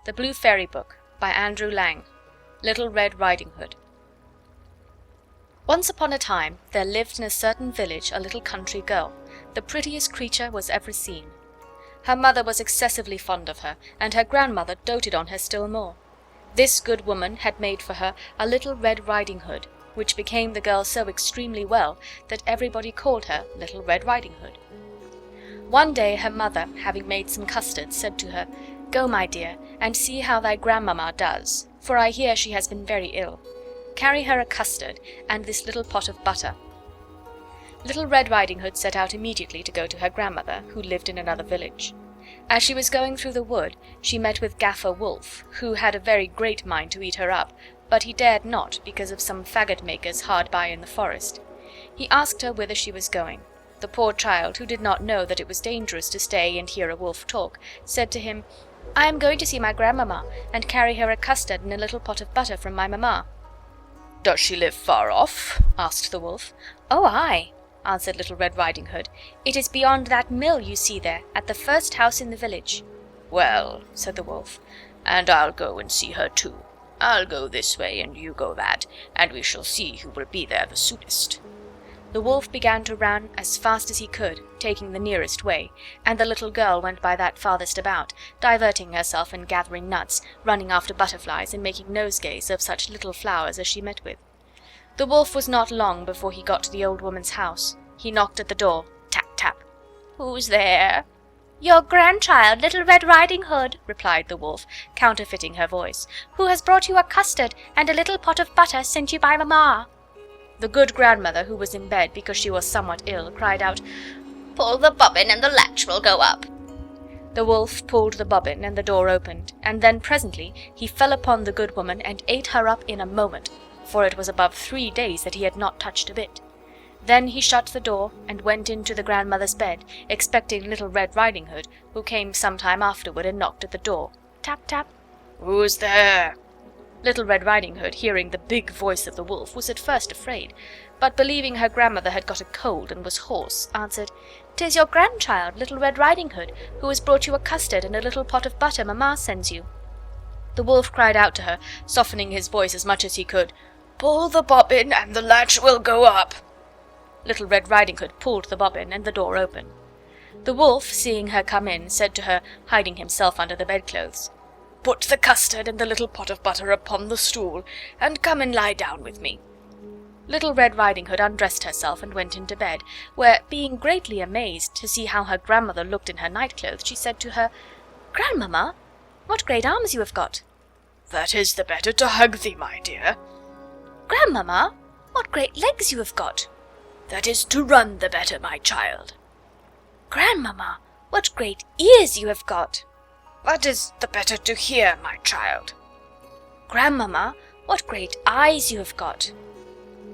The Blue Fairy Book by Andrew Lang. Little Red Riding Hood. Once upon a time there lived in a certain village a little country girl, the prettiest creature was ever seen. Her mother was excessively fond of her, and her grandmother doted on her still more. This good woman had made for her a little Red Riding Hood, which became the girl so extremely well that everybody called her Little Red Riding Hood. One day her mother, having made some custard, said to her, "Go, my dear, and see how thy grandmamma does, for I hear she has been very ill. Carry her a custard, and this little pot of butter." Little Red Riding Hood set out immediately to go to her grandmother, who lived in another village. As she was going through the wood, she met with Gaffer Wolf, who had a very great mind to eat her up, but he dared not because of some faggot makers hard by in the forest. He asked her whither she was going. The poor child, who did not know that it was dangerous to stay and hear a wolf talk, said to him, "I am going to see my grandmamma, and carry her a custard and a little pot of butter from my mamma." "Does she live far off?" asked the wolf. "Oh, aye," answered Little Red Riding Hood. "It is beyond that mill you see there, at the first house in the village." "Well," said the wolf, "and I'll go and see her too. I'll go this way and you go that, and we shall see who will be there the soonest." The wolf began to run as fast as he could, taking the nearest way, and the little girl went by that farthest about, diverting herself in gathering nuts, running after butterflies, and making nosegays of such little flowers as she met with. The wolf was not long before he got to the old woman's house. He knocked at the door. Tap, tap. "Who's there?" "Your grandchild, Little Red Riding Hood," replied the wolf, counterfeiting her voice, "who has brought you a custard and a little pot of butter sent you by mamma." The good grandmother, who was in bed because she was somewhat ill, cried out, "Pull the bobbin and the latch will go up." The wolf pulled the bobbin, and the door opened, and then presently he fell upon the good woman and ate her up in a moment, for it was above 3 days that he had not touched a bit. Then he shut the door and went into the grandmother's bed, expecting Little Red Riding Hood, who came some time afterward and knocked at the door. Tap, tap. "Who's there?" Little Red Riding Hood, hearing the big voice of the wolf, was at first afraid, but believing her grandmother had got a cold and was hoarse, answered, "'Tis your grandchild, Little Red Riding Hood, who has brought you a custard and a little pot of butter mamma sends you." The wolf cried out to her, softening his voice as much as he could, "Pull the bobbin and the latch will go up." Little Red Riding Hood pulled the bobbin, and the door opened. The wolf, seeing her come in, said to her, hiding himself under the bedclothes, "Put the custard and the little pot of butter upon the stool, and come and lie down with me." Little Red Riding Hood undressed herself and went into bed, where, being greatly amazed to see how her grandmother looked in her nightclothes, she said to her, "Grandmamma, what great arms you have got!" "That is the better to hug thee, my dear." "Grandmamma, what great legs you have got!" "That is to run the better, my child." "Grandmamma, what great ears you have got!" "That is the better to hear, my child." "Grandmamma, what great eyes you have got!"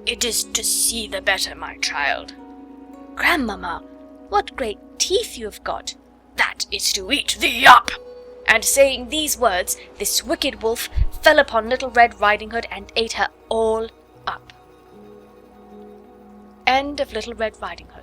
"It is to see the better, my child." "Grandmamma, what great teeth you have got!" "That is to eat thee up." And saying these words, this wicked wolf fell upon Little Red Riding Hood and ate her all up. End of Little Red Riding Hood.